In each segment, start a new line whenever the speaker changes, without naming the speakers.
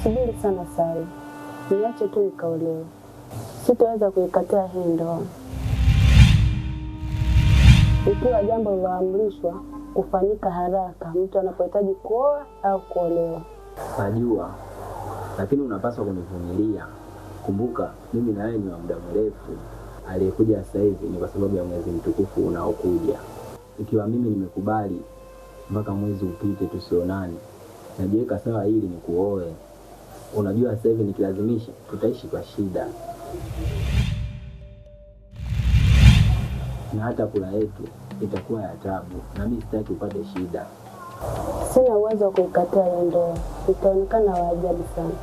Subiri sana Sali, niache tu nikaolewe. Sitaweza kuikataa hii ndoa. Ikiwa jambo liloamrishwa kufanyika haraka mtu anapohitaji kuoa au kuolewa.
Najua, lakini unapaswa kunivumilia. Kumbuka, mimi na wewe ni wa muda mrefu. Aliyekuja sasa hivi ni kwa sababu ya mwezi mtukufu unaokuja. Ikiwa mimi nimekubali mpaka mwezi upite tusionane, najiweka sawa ili nikuoe. Unajua sasa hivi nikilazimisha tutaishi kwa shida. Na hata kula yetu itakuwa ya taabu, na mimi sitaki upate shida.
Sina uwezo wa kuikataa hii ndoa. Itaonekana wa ajabu sana.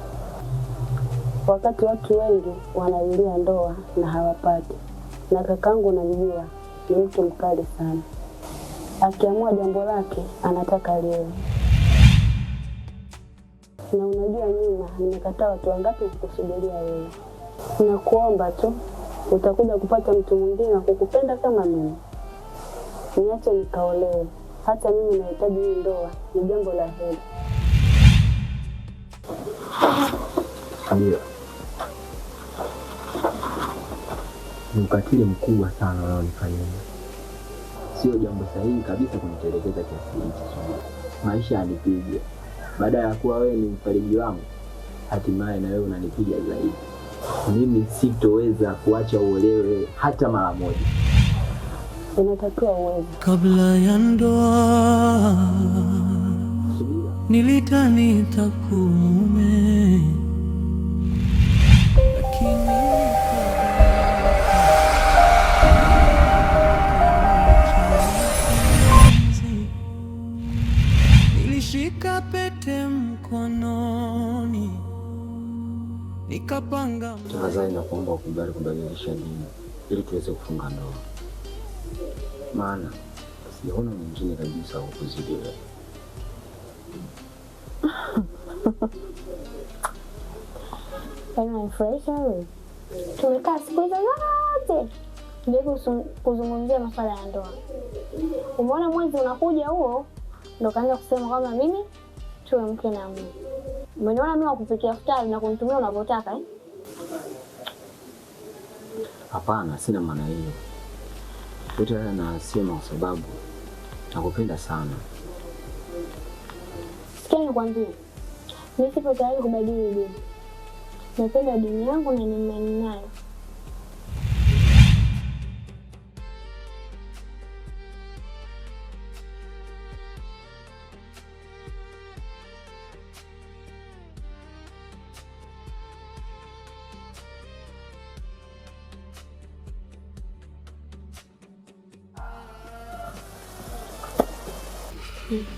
Wakati watu wengi wanalilia ndoa na hawapati. Na kakangu unamjua, ni mtu mkali sana. Akiamua jambo lake, anataka liwe. Na unajua nyuma, nimekataa watu wangapi kukusubiria wewe. Nakuomba tu, utakuja kupata mtu mwingine kukupenda kama mimi. Niache nikaolewe. Hata mimi nahitaji hii ndoa, ni jambo la heri.
Ndio. Ni ukatili mkubwa sana unaonifanyia. Sio jambo sahihi kabisa kunitelekeza kiasi hicho. Maisha yanipige. Baada ya kuwa wewe ni mfariji wangu, hatimaye na wewe unanipiga zaidi. Mimi sitoweza kuacha uolewe hata mara moja.
Inatakiwa uweze.
Kabla ya ndoa nilidhani nitakume, lakini nilishika pete mkononi nikapanga.
Tafadhali nakuomba ukubali kubadilisha dini ili tuweze kufunga ndoa. Maana sijaona mwingine kabisa wa kuzidi wewe.
Unanifurahisha wewe. Tumekaa siku hizo zote ndio kuzungumzia masuala ya ndoa. Umeona mwezi unakuja huo ndio kaanza kusema kwamba mimi tuwe mke na mume. Umeniona mimi wakupikia futari na kunitumia unavyotaka eh?
Hapana, sina maana hiyo. Yote haya nasema kwa sababu nakupenda sana.
Sikia nikwambie. Mimi sipo tayari kubadili dini. Napenda dini yangu na nimani nayo.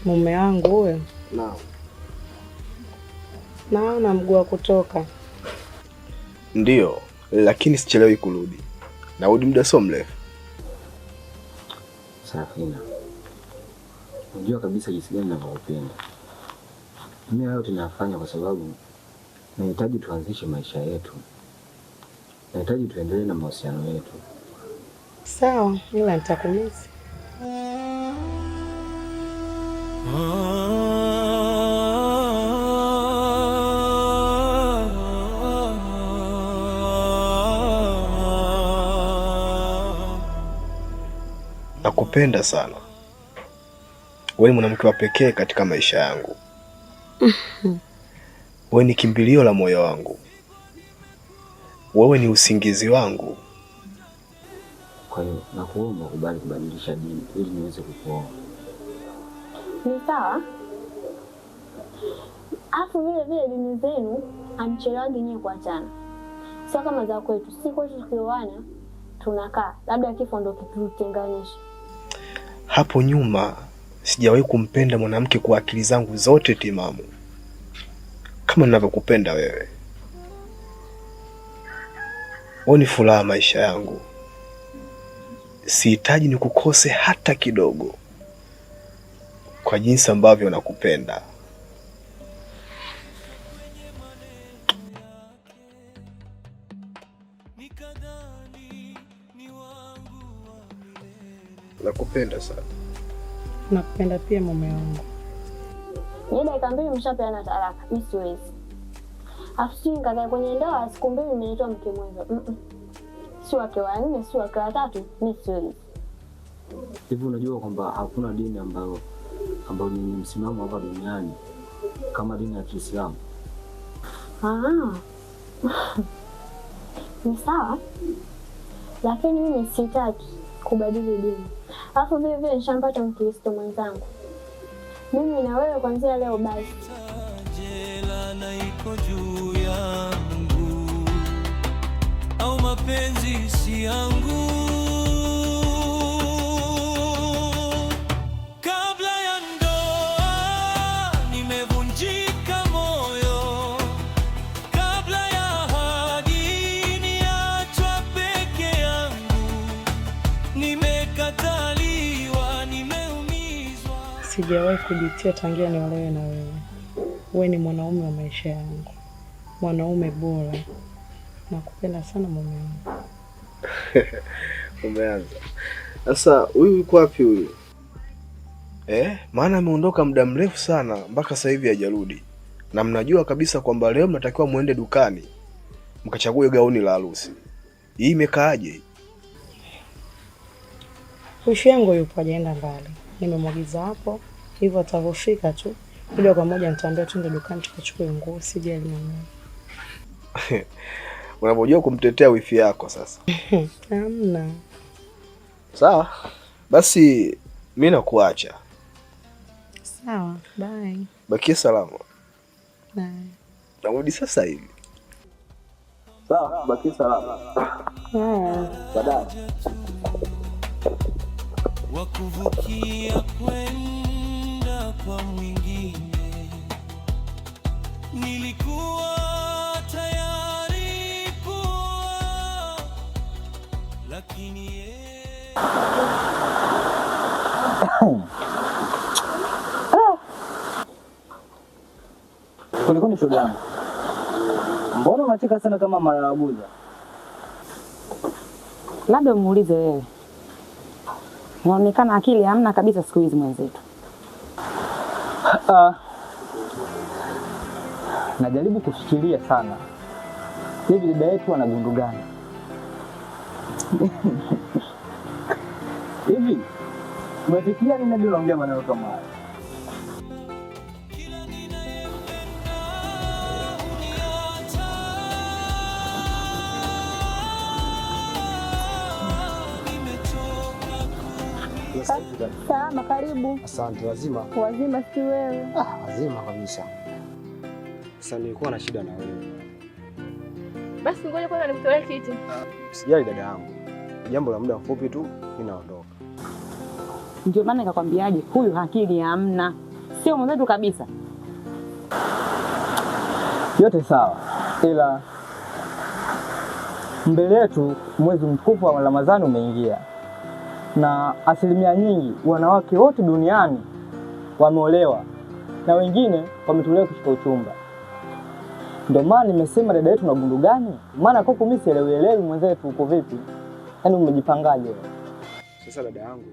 Mume wangu huyo.
Naam.
Naona mguu wa kutoka.
Ndiyo, lakini sichelewi kurudi. Narudi muda sio mrefu.
Safina, unajua kabisa jinsi gani ninavyokupenda. Mimi leo tunafanya kwa sababu nahitaji tuanzishe maisha yetu. Nahitaji tuendelee na mahusiano yetu.
Sawa, ila nitakumisi.
Nakupenda sana. Wewe ni mwanamke wa pekee katika maisha yangu. Wewe ni kimbilio la moyo wangu. Wewe ni usingizi wangu.
Kwa hiyo nakuomba ukubali kubadilisha dini ili niweze kukuoa.
Ni sawa? Afu vile dini zenu amchelewaji nyewe kuachana. Sio kama za kwetu. Si kwetu tukioana tunakaa. Labda kifo ndio kitutenganisha.
Hapo nyuma sijawahi kumpenda mwanamke kwa akili zangu zote timamu kama ninavyokupenda wewe. Wewe ni furaha maisha yangu. Sihitaji nikukose hata kidogo kwa jinsi ambavyo nakupenda. Nakupenda sana.
Nakupenda pia mume wangu.
Ni dakika 2 mshapeana talaka. Mimi siwezi. Afu kaka kwenye ndoa siku 2 nimetoa mke mwenza. Si wake wa 4, si wake wa 3, mimi siwezi.
Hivi unajua kwamba hakuna dini ambayo ni msimamo hapa duniani kama dini ya Kiislamu?
Ni sawa. Lakini mimi sitaki kubadili dini. Alafu vile nishampata Mkristo mwenzangu. Mimi na wewe kuanzia leo basi.
Jela na iko juu yangu, au mapenzi si yangu. Kabla ya ndoa nimevunjika moyo, kabla ya ahadi niachwa peke yangu, nimekataliwa, nimeumizwa.
Sijawahi kujitia tangia niolewe na wewe. Wewe ni mwanaume wa maisha yangu, mwanaume bora. Nakupenda sana mume wangu.
Umeanza. Sasa huyu yuko wapi huyu? Maana ameondoka muda mrefu sana mpaka sasa hivi hajarudi. Na mnajua kabisa kwamba leo mnatakiwa muende dukani mkachague gauni la harusi. Hii imekaaje?
Wifi yangu yupo hajaenda mbali. Nimemwagiza hapo, hivyo atavofika tu moja kwa moja nitaambia twende dukani tukachukue nguo, sijali mimi.
Unapojua kumtetea wifi yako sasa.
Hamna.
Sawa. Basi mimi nakuacha.
Sawa, bye.
Bakia salama.
Bye.
Narudi sasa hivi.
Sawa, bakia salama. Baadaye.
Wakuvukia kwenda kwa mwingine, nilikuwa tayari kuwa, lakini
Kulikoni shoga yangu? Mbona unacheka sana kama maraguza?
Labda muulize wewe. Inaonekana akili hamna kabisa siku hizi mwenzetu.
Najaribu kufikiria sana. Hivi dada yetu ana gundu gani? Hivi umefikiria nini ndio unaongea maneno kama haya?
Salama, karibu.
Asante. Wazima?
Wazima, si wewe?
Wazima kabisa. Sasa nilikuwa na shida na wewe.
Basi ngoja kwanza nikutolee kiti.
Sijali dada yangu. Jambo la muda mfupi tu ninaondoka.
Ndio maana nikakwambiaje, huyu akili hamna. Sio mwenzetu kabisa.
Yote sawa. Ila mbele yetu mwezi mtukufu wa Ramadhani umeingia. Na asilimia nyingi wanawake wote duniani wameolewa na wengine wametolewa kushika uchumba. Ndio maana nimesema dada yetu na gundu gani? Maana koko mimi sielewi mwenzetu uko vipi? Yaani umejipangaje?
Sasa dada yangu,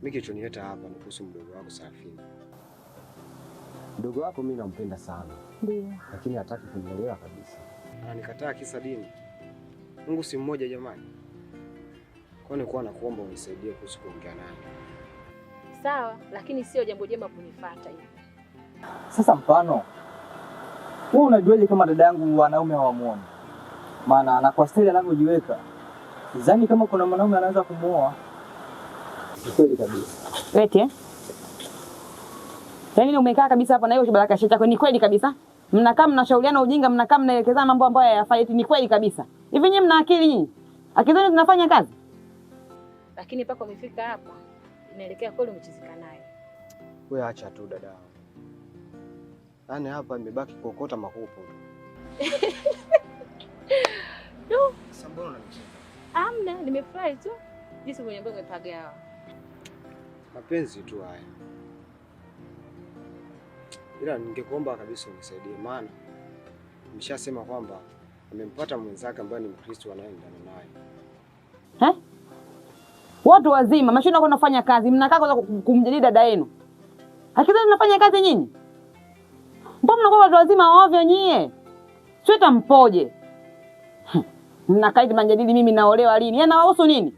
mimi kilichonileta hapa ni kuhusu mdogo wako Sarafina. Mdogo wako mimi nampenda sana.
Ndio.
Lakini hataki kunielewa kabisa. Ananikataa kisa dini. Mungu si mmoja jamani. Kwa nini nakuomba unisaidie kuhusu kuongea naye?
Sawa, lakini sio jambo jema kunifuata hivi.
Sasa mfano, wewe unajuaje kama dada yangu wanaume hawamuoni? Maana na kwa stili anavyojiweka, sidhani kama kuna mwanaume anaweza kumuoa. Kweli kabisa.
Eti yaani umekaa kabisa hapa na hiyo kibaraka chako, ni kweli kabisa? Mnakaa mnashauriana ujinga, mnakaa mnaelekezana mambo ambayo hayafai, ni kweli kabisa. Hivi nyinyi mna akili nyinyi? Akili zenu zinafanya kazi?
Lakini mpaka umefika hapa, inaelekea kweli umechizika naye.
Wewe acha tu dada. Yaani hapa imebaki kuokota makopo tu.
No.
Sambona unanicheka?
Amna, nimefurahi tu. Jinsi mwenyewe umepagawa.
Mapenzi tu haya. Ila ningekuomba kabisa unisaidie, maana nimeshasema kwamba amempata mwenzake ambaye ni Mkristo anayeendana naye.
Watu wazima, mashina kwenda kufanya kazi, mnakaa kwanza kumjadili dada yenu. Hakika mnafanya kazi nyinyi? Mbona mnakuwa watu wazima ovyo nyie? Sweta mpoje. Mnakaa hivi mnajadili mimi naolewa lini? Yanawahusu nini?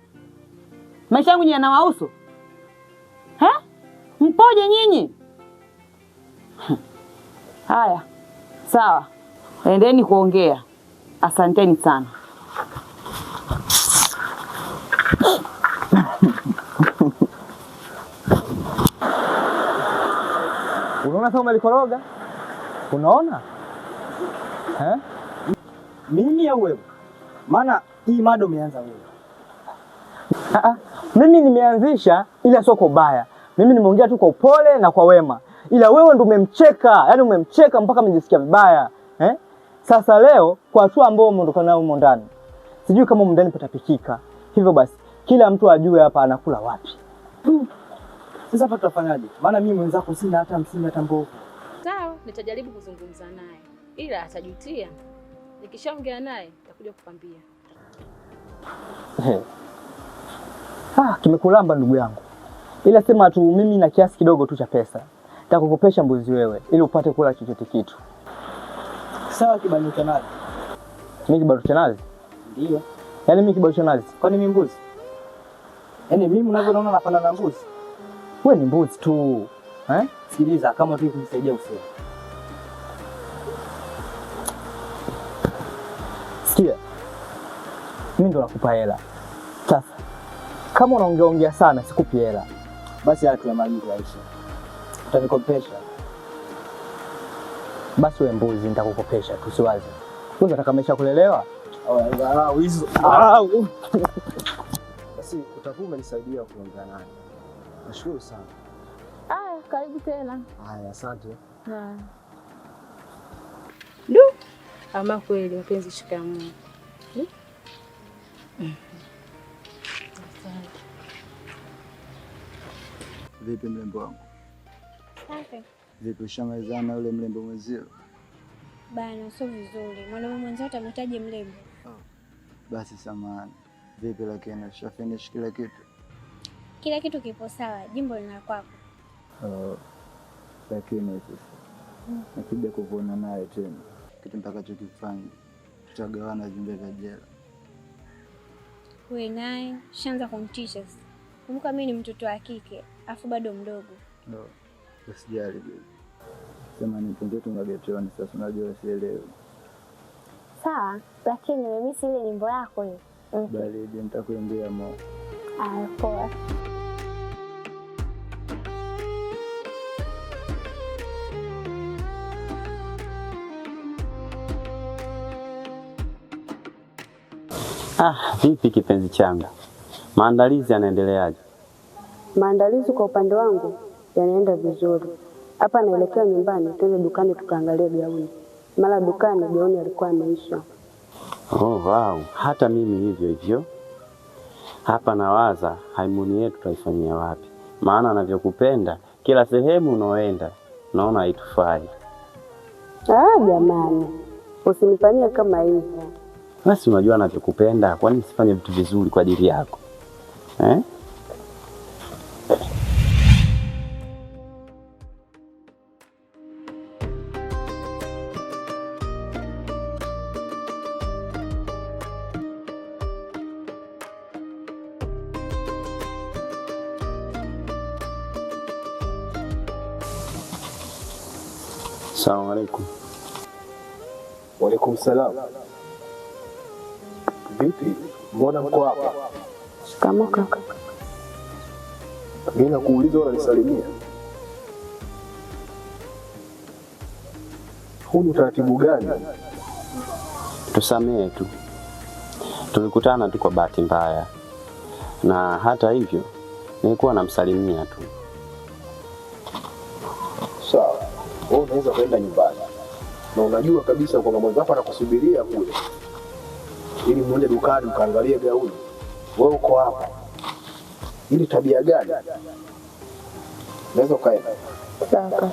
Maisha yangu nyinyi yanawahusu? Mpoje nyinyi? Haya. Sawa. Endeni kuongea. Asanteni sana.
Unaona kama umelikoroga? Unaona? Mimi au wewe? Maana hii mada umeanza wewe. Mimi nimeanzisha ila sio kwa baya. Mimi nimeongea tu kwa upole na kwa wema. Ila wewe ndio umemcheka, yaani umemcheka mpaka amejisikia vibaya. Sasa leo kwa hatua ambao umeondoka nao humo ndani. Sijui kama humo ndani patapikika. Hivyo basi kila mtu ajue hapa anakula wapi. Sasa hapa tutafanyaje? Maana mimi mwenzako sina hata msini hata mbovu.
Sawa, nitajaribu kuzungumza naye. Ila atajutia. Nikishaongea naye nitakuja kukwambia.
Kimekulamba ndugu yangu. Ila sema tu mimi na kiasi kidogo tu cha pesa. Nitakukopesha mbuzi wewe ili upate kula chochote kitu. Sawa kibali cha nazi. Mimi kibali cha nazi? Ndio. Yaani mimi kibali cha nazi. Kwani mimi mbuzi? Yaani mimi unavyoona napanda na mbuzi. Wewe ni mbuzi tu. Sikiliza kama tu kunisaidia usio. Sikia. Mimi ndo nakupa hela. Sasa kama unaongea sana sikupi hela. Basi hata tunamaliza Aisha. Utanikopesha. Basi wewe mbuzi nitakukopesha tusiwaze. Wewe unataka maisha kulelewa? Hizo.
Basi utakuwa umenisaidia kuongea naye. Nashukuru sana.
Karibu tena.
Haya, asante.
Ama kweli mapenzi shikamoo.
Vipi mlembo wangu?
Safi.
Vipi ushamalizana yule mlembo mwenzio?
Bana, sio vizuri. Mwanaume mwenzao utamhitaji mlembo.
Basi samahani. Vipi lakini ushafinish kila kitu?
Kila kitu kipo sawa, jimbo lina kwako.
Lakini sasa nakija kukuona naye tena, kitu nitakachokifanya tutagawana vyumba vya jela.
Wewe naye shanza kumtisha. Kumbuka mimi ni mtoto wa kike, afu bado mdogo.
Usijali bibi. Sema nipende tu magetoni sasa, unajua sielewi.
Sawa, lakini nimemisi ile nyimbo yako hiyo.
Bali nitakuimbia mo.
Poa.
Vipi kipenzi changu? Maandalizi yanaendeleaje?
Maandalizi kwa upande wangu yanaenda vizuri. Hapa naelekea nyumbani, twende dukani tukaangalie gauni. Mara dukani gauni alikuwa ameisha.
Wow, hata mimi hivyo hivyo. Hapa nawaza haimuni yetu tutaifanyia wapi? Maana anavyokupenda kila sehemu unaoenda naona haitufai.
Jamani, usinifanyie kama hivyo.
Basi unajua anavyokupenda, kwani nisifanye vitu vizuri kwa ajili yako? Asalamu alaykum.
Wa alaykum salam. Vipi? Mbona mko hapa?
Shikamoo kaka.
Mimi nakuuliza unanisalimia. Huu ni utaratibu gani?
Tusamehe tu. Tulikutana tu kwa bahati mbaya. Na hata hivyo nilikuwa namsalimia tu.
Sawa. Wewe unaweza kwenda nyumbani. Na unajua kabisa kwamba mwenzako anakusubiria kule. Ili muende dukani ukaangalie gauni. Wewe uko hapa. Ili tabia gani? Unaweza kaenda.
Sawa.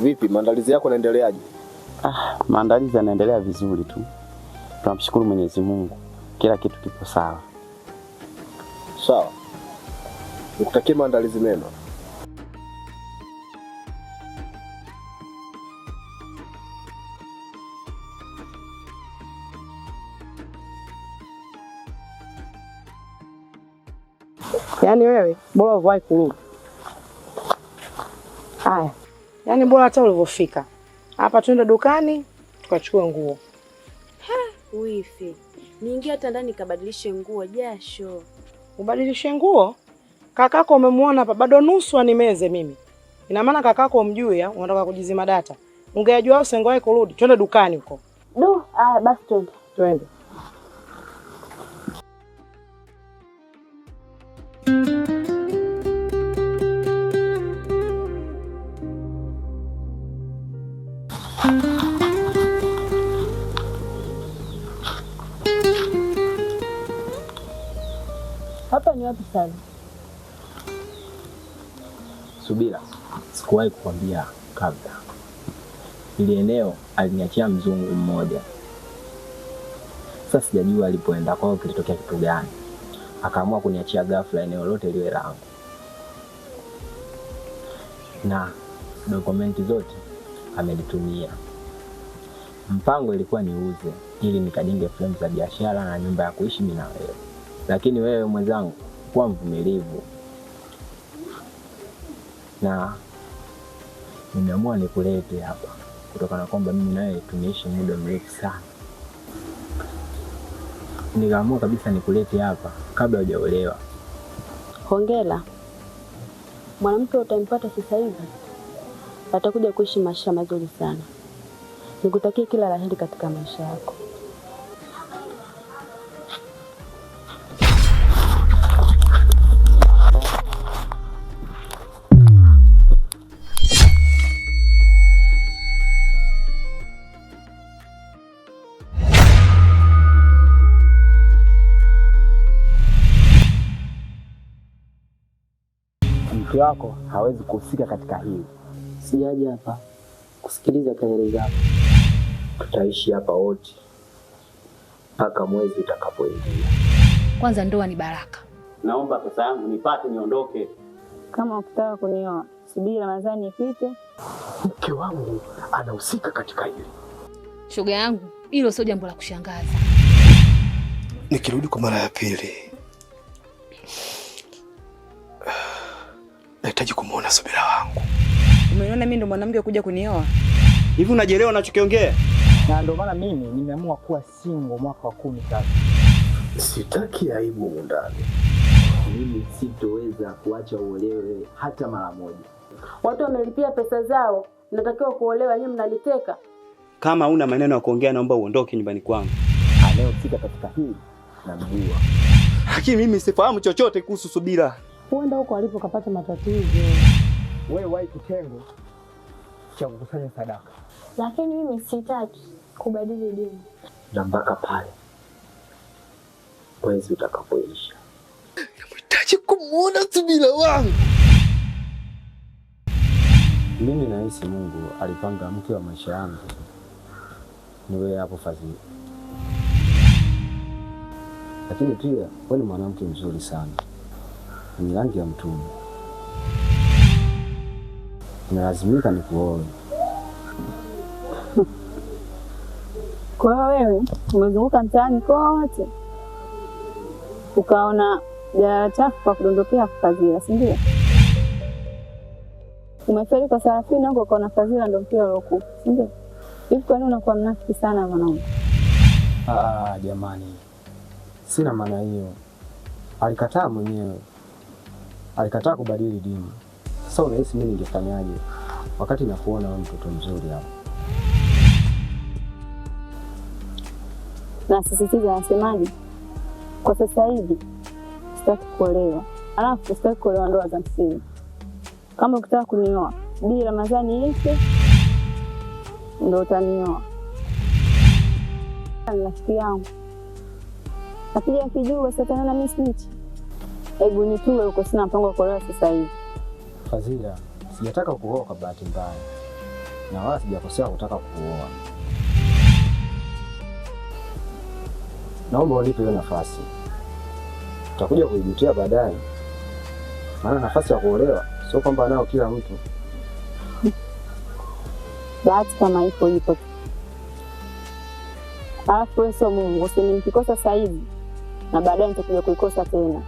Vipi, maandalizi yako yanaendeleaje?
Maandalizi yanaendelea vizuri tu. Tunamshukuru Mwenyezi Mungu. Kila kitu kipo sawa.
Sawa. Nikutakie maandalizi mema.
Yaani wewe bora uvae kurudi. Haya. Yaani bora hata ulivyofika. Hapa twende dukani tukachukue nguo.
Wifi, niingie hata ndani kabadilishe nguo jasho.
Ubadilishe nguo? Kakako umemuona hapa bado nusu animeze mimi. Ina maana kakako umjui unataka kujizima data. Ungejua usengoe kurudi. Twende dukani huko.
Haya basi twende.
Twende.
Hapa ni wapi sana?
Subira, sikuwahi kukwambia kabla. Ile eneo aliniachia mzungu mmoja. Sasa sijajua alipoenda kwao kilitokea kitu gani. Akaamua kuniachia ghafla eneo lote liwe langu. Na dokumenti zote amenitumia. Mpango ilikuwa niuze ili nikajenge frame za biashara na nyumba ya kuishi mimi na wewe. Lakini wewe mwenzangu kuwa mvumilivu. Na nimeamua nikulete hapa kutokana kwamba mimi nawe tumeishi muda mrefu sana. Nikaamua kabisa nikulete hapa kabla hujaolewa.
Hongera. Mwanamke utampata sasa hivi atakuja kuishi maisha mazuri sana. Nikutakie kila la heri katika maisha yako.
Mke wako hawezi kuhusika katika hili. Sijaja hapa kusikiliza kelele zako. Tutaishi hapa wote mpaka mwezi utakapoingia.
Kwanza ndoa ni baraka.
Naomba pesa yangu nipate niondoke.
Kama ukitaka kunioa, subiri Ramadhani ipite.
Mke wangu anahusika katika hili.
Shoga yangu, hilo sio jambo la kushangaza.
Nikirudi kwa mara ya pili, nahitaji kumuona Subira wangu.
Umeona mimi ndo mwanamke kuja kunioa?
Hivi unajielewa unachokiongea?
Na ndio maana mimi nimeamua kuwa single mwaka wa 10 sasa.
Sitaki aibu ndani.
Mimi sitoweza kuacha uolewe hata mara moja.
Watu wamelipia pesa zao, natakiwa kuolewa, nyinyi mnaliteka.
Kama una maneno ya kuongea naomba uondoke nyumbani kwangu.
Anayehusika katika hili namjua.
Lakini mimi sifahamu chochote kuhusu Subira.
Huenda huko alipo kapata matatizo.
Wewe wahi kitengo cha kukusanya sadaka.
Lakini mimi sitaki kubadili dini.
Na mpaka pale mwezi utakapoisha.
Nahitaji kumuona Subira wangu.
Mimi nahisi Mungu alipanga mke wa maisha yangu niwe hapo Fadhili. Lakini pia wewe ni mwanamke mzuri sana. Ni rangi ya mtume. Nalazimika nikuoe.
Kwa wewe umezunguka mtaani kote ukaona jalala chafu kwa kudondokea Fadhila, si ndio? Umefeli kwa Sarafina huko ukaona Fadhila ndio mpira uliokuwa, si ndio? Hivi kwa nini unakuwa mnafiki sana mwanangu?
Jamani. Sina maana hiyo. Alikataa mwenyewe. Alikataa kubadili dini. Sasa unahisi mimi ningefanyaje wakati nakuona wewe mtoto mzuri hapo?
Na sisitiza nasemaje? Kwa sasa hivi sitaki kuolewa. Alafu sitaki kuolewa ndoa za msingi. Kama ukitaka kunioa, bila Ramadhani ishe ndio utanioa. Rafiki yangu. Lakini akijua basi ataona mimi snitch. Hebu nitue huko, sina mpango wa kuolewa sasa hivi.
Fadhila, sijataka kuoa kwa bahati mbaya. Na wala sijakosea kutaka kuoa. Naomba unipe hiyo nafasi. Utakuja kuijutia baadaye. Maana nafasi ya kuolewa sio kwamba nao kila mtu.
Bahati kama ipo ipo. Alafu wewe sio Mungu, usinikikosa sasa hivi na baadaye nitakuja kuikosa tena.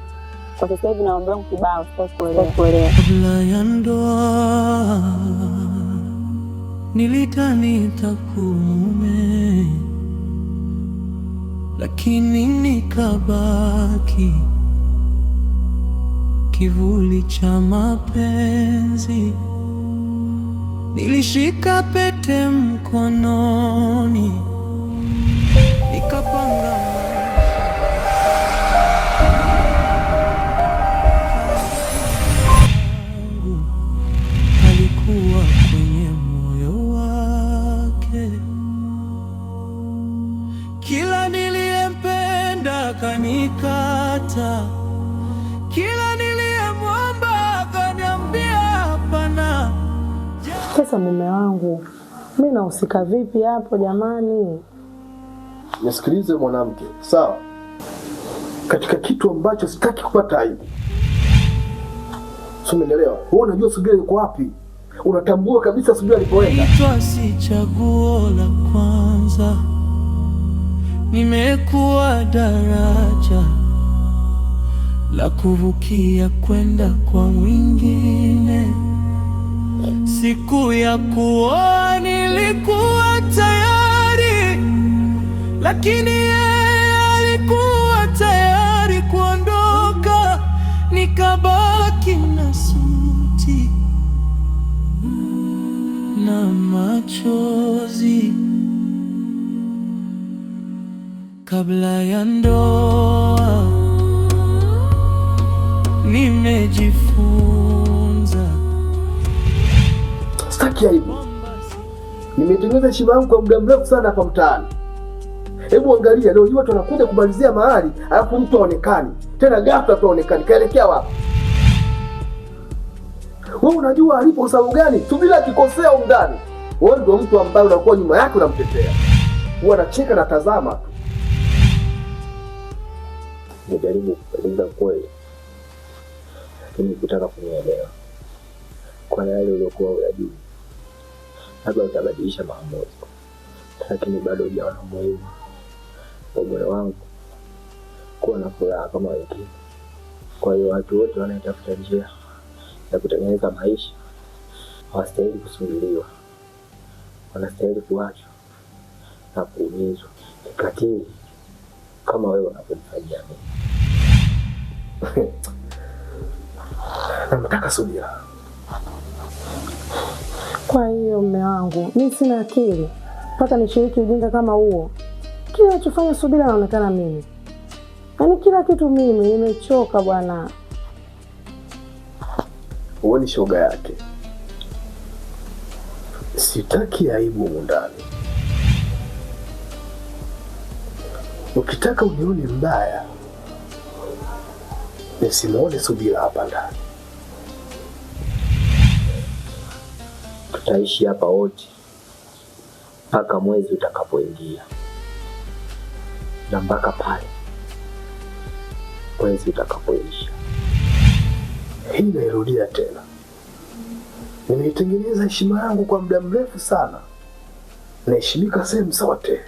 Kwa sasa hivi na mambo yangu kibao, sitaki kuelewa.
Kabla ya ndoa nilidhani nitakuwa mume, lakini nikabaki kivuli cha mapenzi. Nilishika pete mkononi, nikapanga alikuwa kwenye moyo wake. Kila niliyempenda kanikata, kila niliyemwomba akaniambia hapana.
Sasa mume wangu, mimi nahusika vipi hapo jamani?
Nisikilize mwanamke, sawa? Katika kitu ambacho sitaki kupata aibu. Umeelewa? Wewe unajua Subira yuko wapi? Unatambua kabisa Subira alipoenda.
Itwa si chaguo la kwanza, nimekuwa daraja la kuvukia kwenda kwa mwingine. Siku ya kuoa nilikuwa tayari, lakini yeye alikuwa tayari kuondoka. Nikabaki na suti na machozi. Kabla ya ndoa nimejifunza
sitaki aibu. Nimetengeneza heshima yangu kwa muda mrefu sana hapa mtaani. Hebu angalia leo watu wanakuja kumalizia mahali, alafu mtu aonekani. Tena ghafla tu aonekani. Kaelekea wapi? Wewe unajua alipo sababu gani? Subira akikosea undani. Wewe ndio mtu ambaye unakuwa nyuma yake unamtetea. Huwa anacheka na tazama tu.
Nijaribu kueleza kweli, lakini kutaka kunielewa. Kwa yale uliokuwa unajua, labda utabadilisha maamuzi, lakini bado hujaona muhimu kwa moyo wangu kuwa na furaha kama wengine. Kwa hiyo watu wote wanaitafuta njia ya kutengeneza maisha hawastahili kusululiwa, wanastahili kuachwa na kuumizwa kikatili kama wewe unavyofanyia mimi.
Nataka Subira.
Kwa hiyo mume wangu, mimi sina akili mpaka nishiriki ujinga kama huo. Kila ninachofanya Subira anaonekana mimi. Yaani kila kitu mimi, nimechoka bwana.
Wewe ni shoga yake. Sitaki aibu ndani. Ukitaka unione mbaya, nisimuone Subira hapa ndani.
Tutaishi hapa wote mpaka mwezi utakapoingia, na mpaka pale mwezi utakapoisha.
Hii nairudia tena. Nimeitengeneza heshima yangu kwa muda mrefu sana. Naheshimika sehemu zote.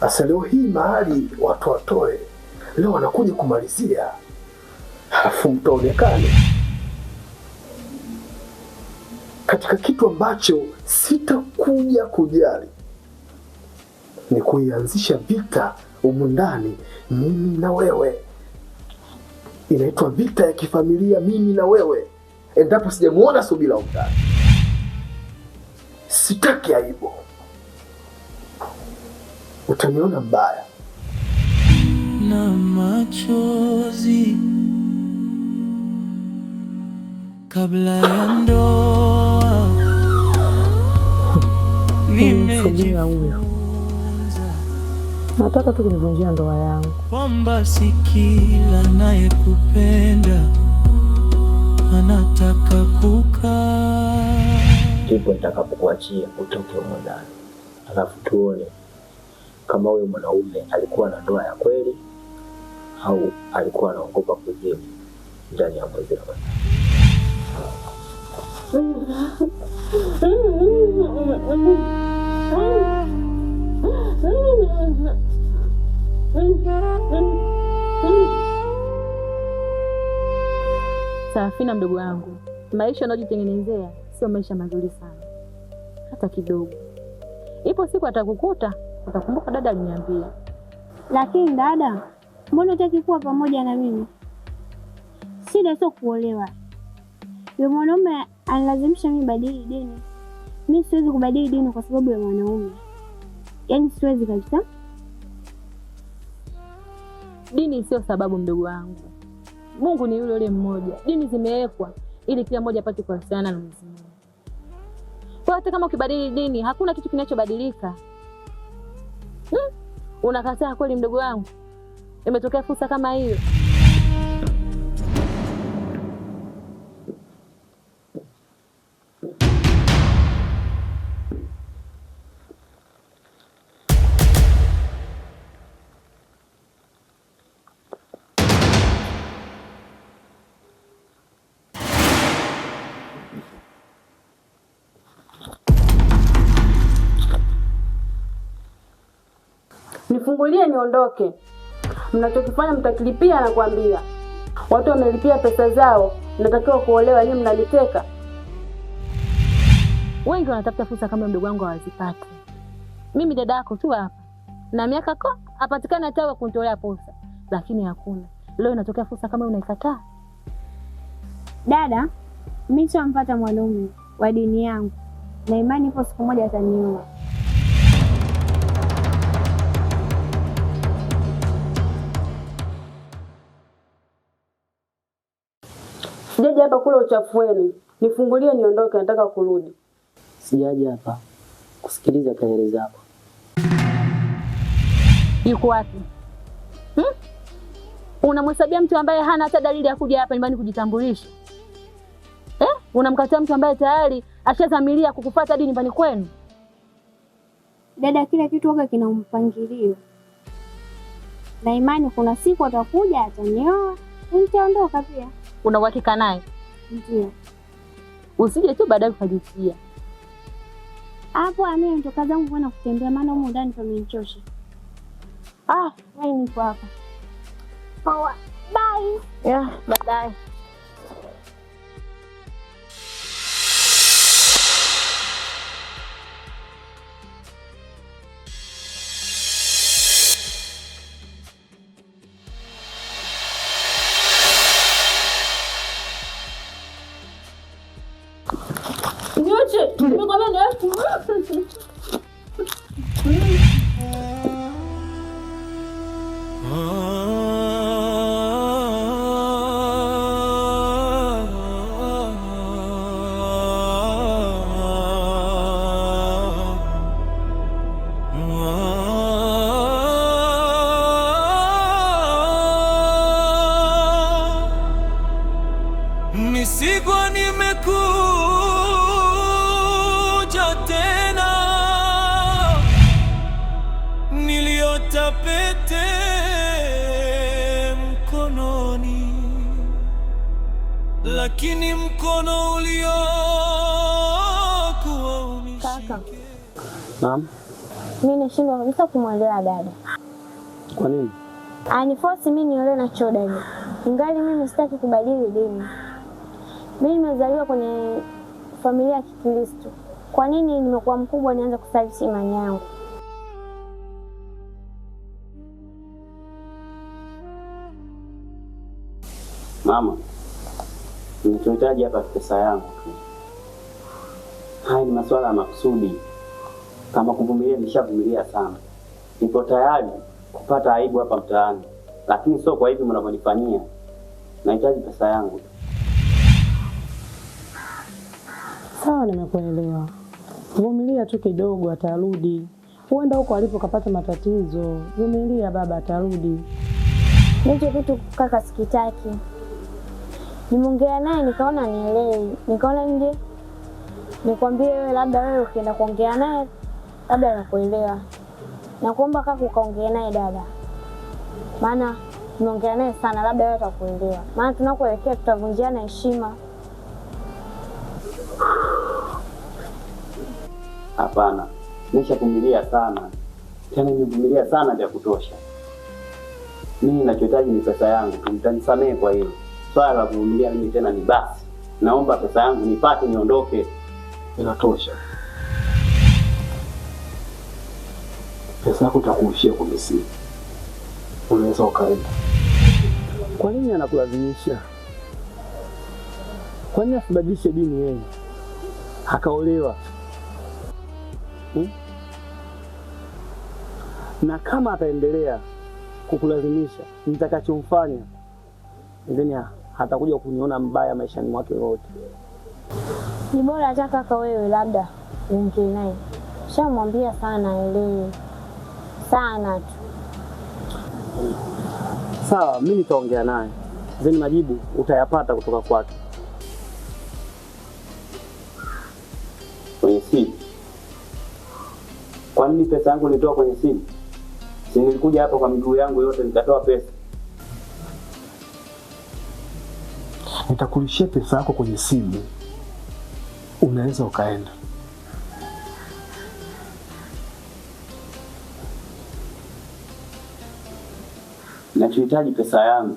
Asa leo hii mahali watu watoe, leo wanakuja kumalizia, halafu mtaonekane katika kitu ambacho sitakuja kujali. Ni kuianzisha vita humu ndani, mimi na wewe. Inaitwa vita ya kifamilia, mimi na wewe, endapo sijamuona Subira humu ndani. Sitaki aibu. Utaniona mbaya.
Na machozi kabla ya ndoa
nimejifunza. Nataka tu kunivunjia ndoa yangu.
Kwamba si kila anayekupenda anataka kukaa.
Ndipo nitakapokuachia utoke humo ndani, alafu tuone kama huyo mwanaume alikuwa na ndoa ya kweli au alikuwa anaogopa kuzimu ndani ya mwezi wa Ramadhani.
Sarafina mdogo wangu, maisha unayojitengenezea sio maisha mazuri sana hata kidogo. Ipo siku atakukuta utakumbuka dada aliniambia.
Lakini dada, mbona hutaki kuwa pamoja na mimi? Shida sio kuolewa. Yule mwanaume analazimisha mimi badili dini. Mimi siwezi kubadili dini kwa sababu ya mwanaume. Yaani siwezi kabisa.
Dini sio sababu mdogo wangu. Mungu ni yule yule mmoja. Dini zimewekwa ili kila mmoja apate kuhusiana na Mwenyezi Mungu. Kwa hata kama ukibadili dini, hakuna kitu kinachobadilika. Unakataa kweli mdogo wangu? Imetokea fursa kama hiyo.
Nifungulie niondoke. Mnachokifanya mtakilipia na kuambia. Watu wamelipia pesa zao, natakiwa kuolewa, nyinyi mnaliteka.
Wengi wanatafuta fursa kama mdogo wangu hawazipati. Mimi dada yako tu hapa. Na miaka apatikana hata kunitolea fursa, lakini hakuna. Leo inatokea fursa kama unaikataa.
Dada, mimi siampata mwanaume wa dini yangu. Na imani ipo siku moja atanioa.
Sijaje hapa kula uchafu wenu. Nifungulie niondoke, nataka kurudi.
Sijaje hapa kusikiliza kelele zako.
Yuko wapi? Unamhesabia mtu ambaye hana hata dalili ya kuja hapa nyumbani kujitambulisha? Unamkataa mtu ambaye tayari ashazamilia kukufuata hadi nyumbani kwenu?
Dada, kila kitu waga kina mpangilio. Na imani kuna siku atakuja atanioa, nitaondoka pia.
Una uhakika naye?
Ndio.
Usije tu baadaye ukajutia.
Hapo mimi nitoka zangu kwenda kutembea, maana huko ndani pamenichosha. Mimi niko hapa. Poa. Bye.
Yeah, bye.
Misigwa nimekuja tena, niliota pete mkononi, lakini mkono uliokuwa unishike.
Kaka.
Naam.
Mimi nashindwa kabisa kumwelewa dada.
Kwa nini?
Aniforce mimi niolewe na Chodani. Ingali mimi sitaki kubadili dini. Mimi nimezaliwa kwenye familia ya Kikristo. Kwa nini nimekuwa mkubwa nianze kusaliti imani yangu?
Mama, ninachohitaji hapa pesa yangu tu. Haya ni masuala ya makusudi. Kama kuvumilia nishavumilia sana. Nipo tayari kupata aibu hapa mtaani. Lakini sio kwa hivi mnavyonifanyia. Nahitaji pesa yangu.
Sawa, nimekuelewa. Vumilia tu kidogo, atarudi. Huenda huko alipo kapata matatizo. Vumilia baba, atarudi.
Nicho kitu kaka sikitaki. Nimeongea naye nikaona nielewi. Nikaona nje nikwambie wewe, labda wewe ukienda kuongea naye labda anakuelewa. Nakuomba kaka ukaongea naye dada. Maana nimeongea naye sana, labda wewe atakuelewa. Maana tunakoelekea tutavunjiana heshima.
Hapana. Nishavumilia sana. Tena nimevumilia sana vya kutosha. Mimi ninachohitaji ni pesa yangu. Mtanisamehe kwa hilo.
swala la kuvumilia mimi tena ni basi. Naomba pesa yangu nipate niondoke.
Inatosha. Pesa yako itakuishia kwenye simu. Unaweza ukaenda.
Kwa nini anakulazimisha? Kwa nini asibadilishe dini yeye? Akaolewa. Na kama ataendelea kukulazimisha, nitakachomfanya then hatakuja kuniona mbaya maishani mwake yote.
Ni bora hata kaka wewe labda uongee naye. Shamwambia sana elewe. Sana tu.
Sawa, mimi nitaongea naye. Then majibu utayapata kutoka kwake.
Kwenye simu. Kwa nini pesa yangu nitoa kwenye simu? Si nilikuja hapa kwa miguu yangu yote nikatoa pesa.
Nitakulishia pesa yako kwenye simu. Unaweza ukaenda.
Nachohitaji pesa yangu.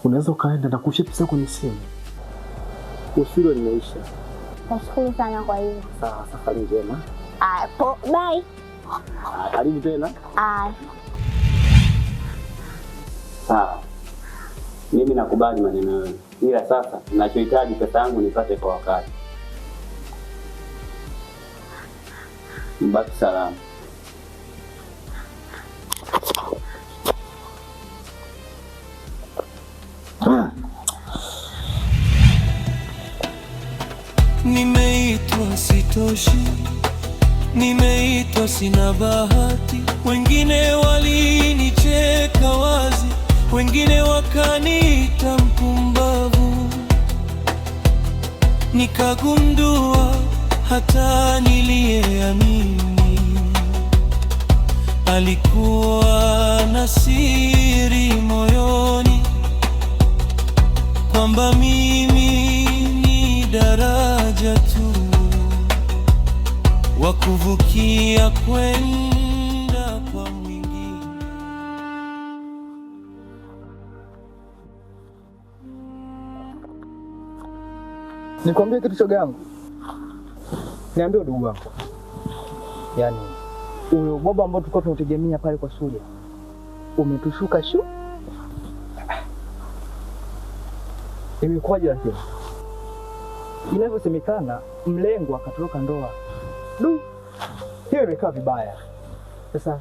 Unaweza ukaenda na kushia pesa kwenye simu.
Usilo limeisha.
Nashukuru sana kwa hiyo.
Sawa, safari njema.
Bye.
Karibu tena.
Sawa. Mimi nakubali maneno yenu. Ila sasa ninachohitaji pesa yangu nipate kwa wakati. Mbaki salama.
Nimeitwa sitoshi, nimeitwa sina bahati. Wengine walinicheka wazi, wengine wakaniita mpumbavu. Nikagundua hata niliyeamini alikuwa na siri moyoni, kwamba mimi ni daraja tu wa kuvukia kwenda kwa mwingine.
Nikwambie kitu shoga yangu. Niambie ndugu wangu. Yaani ule baba ambao tulikuwa tunategemea pale kwa Suria umetushuka shu. Imekuwaje lakini? Inavyosemekana mlengwa akatoroka ndoa. Hiyo imekaa vibaya. Sasa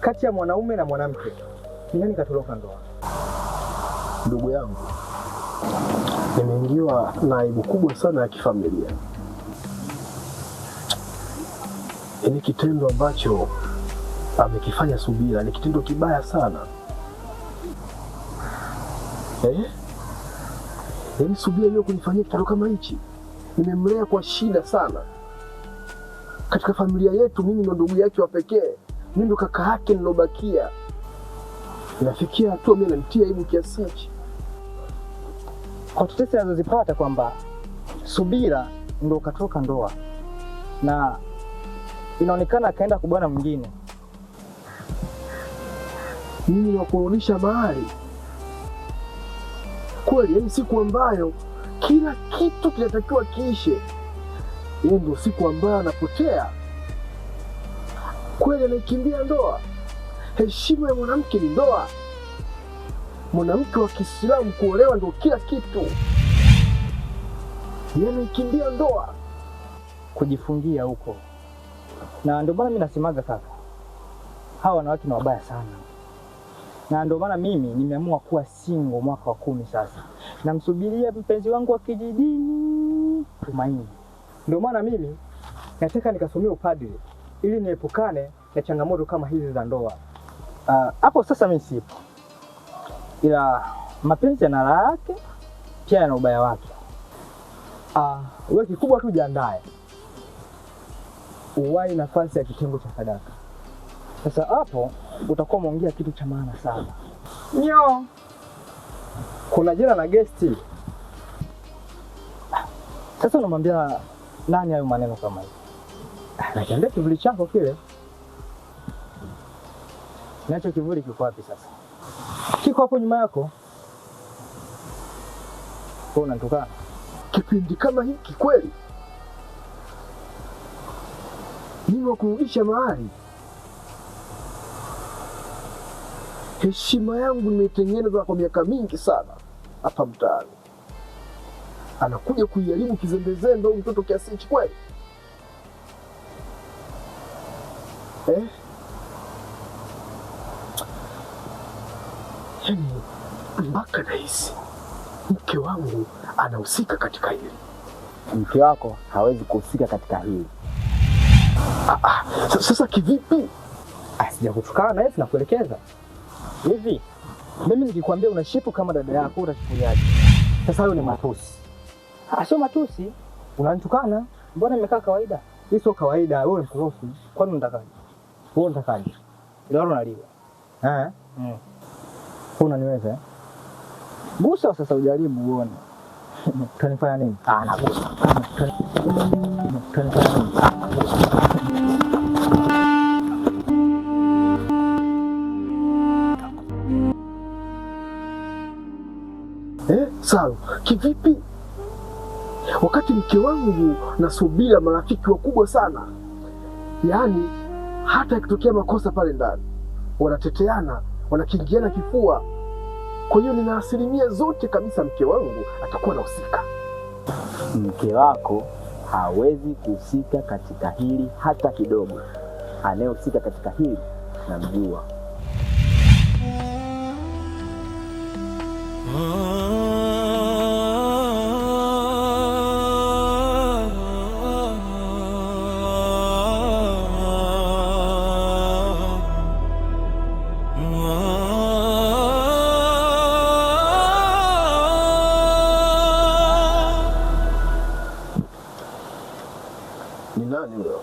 kati ya mwanaume na mwanamke ni nani katoroka ndoa?
Ndugu yangu, nimeingiwa na aibu kubwa sana ya kifamilia. Ni kitendo ambacho amekifanya Subira ni kitendo kibaya sana. Yaani Subira leo kunifanyia kitendo kama hichi. Nimemlea kwa shida sana. Katika familia yetu mimi ndo ndugu yake wa pekee. Mimi ndo kaka yake nilobakia. Nafikia hatua mimi ananitia aibu kiasi hichi.
Kwa tetesi alizozipata kwamba Subira ndo katoka ndoa na inaonekana akaenda kwa bwana mwingine.
Mimi nakurudisha mahali. Kweli, yaani siku ambayo kila kitu kinatakiwa kiishe, yeye ndio siku ambayo anapotea. Kweli anaikimbia ndoa. Heshima ya mwanamke ni ndoa. Mwanamke wa Kiislamu kuolewa ndio kila kitu. Yeye anaikimbia ndoa.
Kujifungia huko. Na ndio maana mimi nasemaga kaka, hawa wanawake ni wabaya sana. Na ndio maana mimi nimeamua kuwa single mwaka wa 10 sasa. Namsubiria mpenzi wangu wa kijijini Tumaini. Ndio maana mimi nataka nikasomea upadre ili niepukane na changamoto kama hizi za ndoa. Hapo sasa mimi sipo. Ila mapenzi yana raha yake, pia yana ubaya wake. Wewe kikubwa tu jiandae. Uwai nafasi ya kitengo cha sadaka. Sasa hapo utakuwa umeongea kitu cha maana sana. Nyo. Kuna jina na guesti. Sasa unamwambia nani hayo maneno kama hiyo? Nakiambia kivuli chako kile. Nacho kivuli kiko wapi sasa? Kiko hapo nyuma yako. Kwa unatoka
kipindi kama hiki kweli? Mimi wakurudisha mahali? Heshima yangu nimeitengeneza kwa miaka mingi sana hapa mtaani, anakuja kuiharibu kizembezembe huyu mtoto kiasi hichi kweli? Yaani mpaka nahisi mke wangu anahusika katika hili.
Mke wako hawezi kuhusika katika hili.
Sasa kivipi?
Sijakutukana na yeye, nakuelekeza. Hivi mimi nikikwambia unashipu kama dada yako utashipuliaje? Sasa hayo ni matusi. Sio matusi, unanitukana. Mbona nimekaa kawaida? Hii sio kawaida, wewe mkorofi. Kwani unatakaje? Wewe unatakaje? Ndio unaliwa. Unaniweza? Gusa sasa ujaribu uone. Utanifanya nini? Nagusa. Utanifanya nini?
Sawa, kivipi? Wakati mke wangu na Subira marafiki wakubwa sana, yaani hata ikitokea makosa pale ndani wanateteana, wanakingiana kifua. Kwa hiyo nina asilimia zote kabisa mke wangu atakuwa anahusika.
Mke wako hawezi kuhusika katika hili hata kidogo. Anayehusika katika hili namjua.
Ni nani huyo?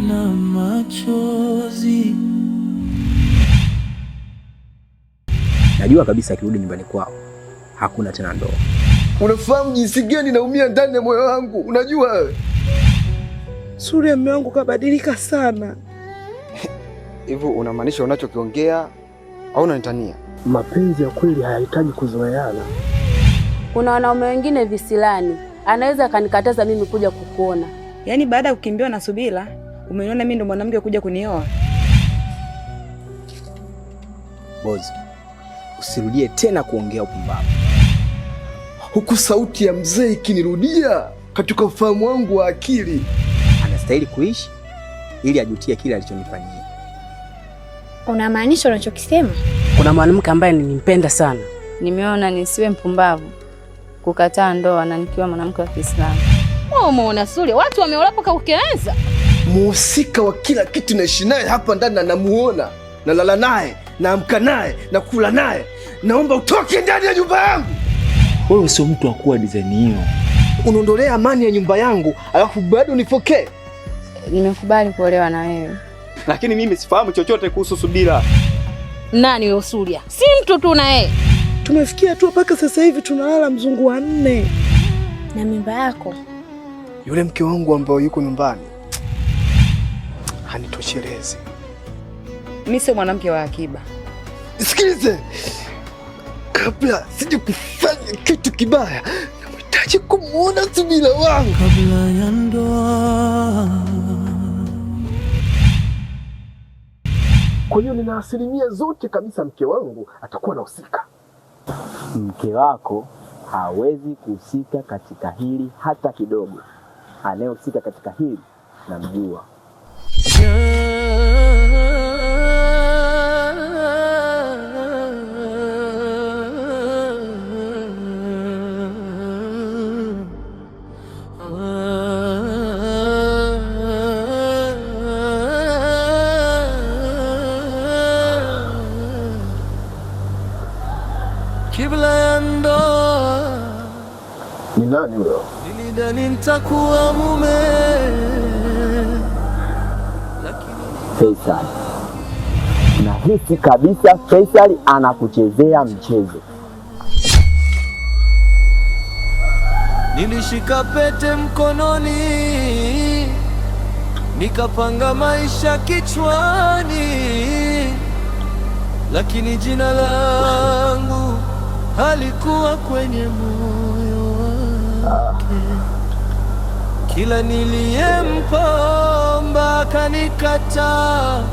Na machozi.
Najua kabisa akirudi nyumbani kwao hakuna tena ndoa.
Unafahamu jinsi gani naumia ndani ya moyo wangu? Unajua wewe?
Sura ya mume wangu kabadilika sana.
Hivyo unamaanisha unachokiongea au unanitania?
Mapenzi ya kweli hayahitaji kuzoeana.
Kuna wanaume wengine visilani, anaweza akanikataza mimi kuja kukuona.
Yaani baada ya kukimbiwa na Subira, umeniona mimi ndo mwanamke kuja kunioa?
Bozo, usirudie tena kuongea upumbavu.
Huku sauti ya mzee ikinirudia katika ufahamu wangu wa akili.
Anastahili kuishi ili ajutie kile alichonifanyia.
Unamaanisha unachokisema?
Kuna mwanamke ambaye nilimpenda sana.
Nimeona nisiwe mpumbavu kukataa ndoa na nikiwa mwanamke wa Kiislamu.
Umeona Sule, watu wameolewa paka ukianza.
Muhusika wa kila kitu naishi naye hapa ndani, na namuona, nalala naye, naamka naye, nakula naye. Naomba utoke ndani ya nyumba yangu.
Wewe sio mtu wa kuwa design hiyo.
Unaondolea amani ya nyumba yangu, alafu bado unifokee.
Nimekubali kuolewa na wewe.
Lakini mimi sifahamu chochote kuhusu Subira.
Nani wewe Sulia? Si mtu tu na yeye.
Tumefikia tu mpaka sasa hivi tunalala mzungu wa 4.
Na mimba yako?
Yule mke wangu ambao yuko nyumbani hanitoshelezi.
Mimi sio mwanamke wa akiba.
Sikilize, kabla sije kufanya kitu kibaya, nahitaji kumuona Subira wangu
kabla ya ndoa.
Kwa hiyo nina asilimia zote kabisa mke wangu atakuwa anahusika.
Mke wako hawezi kuhusika katika hili hata kidogo. Anayehusika katika hili namjua.
Kibla ya ndoa.
Ni nani huyo?
Nilidhani nitakuwa mume.
Faisal. Nahisi kabisa Faisal anakuchezea mchezo.
Nilishika pete mkononi, nikapanga maisha kichwani, lakini jina langu halikuwa kwenye moyo. Kila niliyempa akanikataa,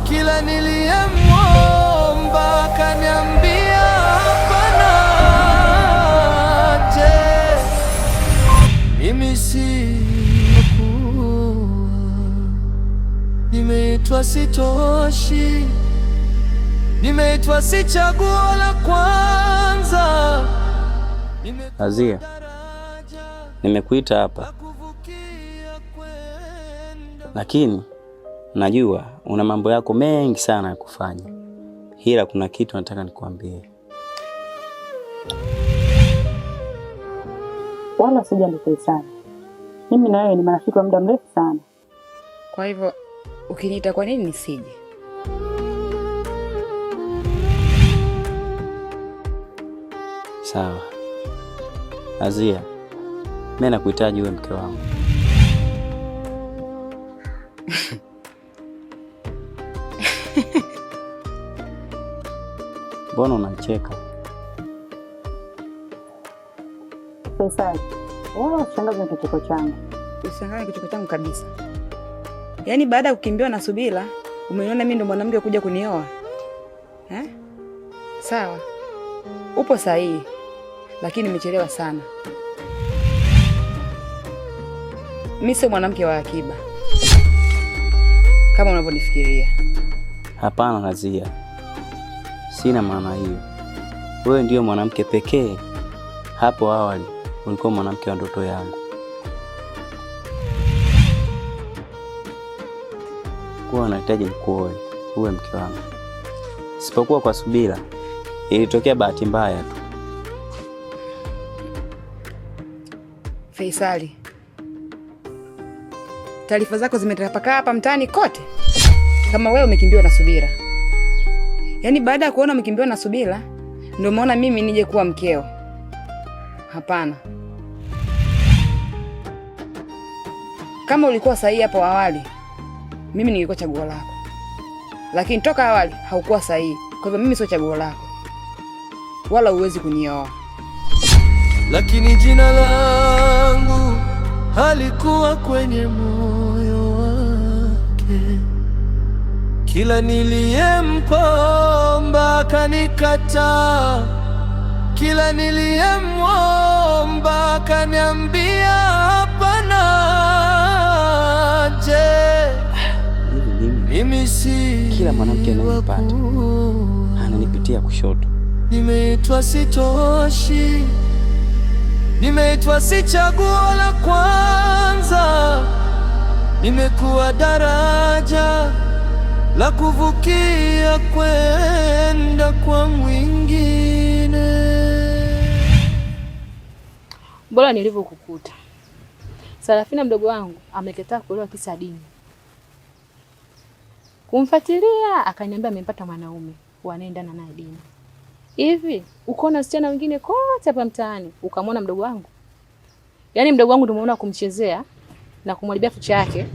kila niliyemwomba akaniambia hapana. Je, mimi si nimeitwa sitoshi, nimeitwa si chaguo la kwanza.
Azia, nimekuita hapa, lakini najua una mambo yako mengi sana ya kufanya, ila kuna kitu nataka nikwambie.
Wala usijali sana. Mimi na wewe ni marafiki wa muda mrefu sana. Kwa hivyo ukiniita kwa nini nisije?
Sawa. Azia, mimi nakuhitaji uwe mke wangu. Mbona unacheka?
Faisal, wala ushangaze kicheko changu. Ushangaze kicheko changu kabisa. Yaani baada ya kukimbiwa na Subira, umeniona mimi ndo mwanamke kuja kunioa? Sawa. Upo sahihi. Lakini nimechelewa sana. Mimi sio mwanamke wa akiba kama unavyonifikiria.
Hapana Azia, sina maana hiyo. Wewe ndiyo mwanamke pekee. Hapo awali ulikuwa mwanamke wa ndoto yangu. Kwa nahitaji nikuoe, uwe mke wangu. Sipokuwa kwa Subira, ilitokea bahati mbaya tu.
Faisali, taarifa zako zimetapakaa hapa mtaani kote kama wewe umekimbiwa na Subira. Yaani baada ya kuona umekimbiwa na Subira ndio umeona mimi nije kuwa mkeo. Hapana. Kama ulikuwa sahihi hapo awali, mimi ningekuwa chaguo lako. Lakini toka awali haukuwa sahihi. Kwa hivyo mimi sio chaguo lako. Wala huwezi kunioa.
Lakini jina langu halikuwa kwenye moyo wake. Kila niliyempa akanikataa, kila niliyemwomba akaniambia hapana. Je, mimi si
kila mwanamke anayempata ananipitia kushoto.
Nimeitwa sitoshi, nimeitwa si chaguo la kwanza. Nimekuwa daraja la kuvukia kwenda kwa mwingine.
Bora nilivyokukuta. Sarafina mdogo wangu amekataa kuolewa kisa dini. Kumfuatilia akaniambia amempata mwanaume wanaendana naye dini. Hivi ukoona wasichana wengine kote hapa mtaani ukamwona mdogo wangu? Yaani mdogo wangu tumeona kumchezea na kumharibia fucha yake.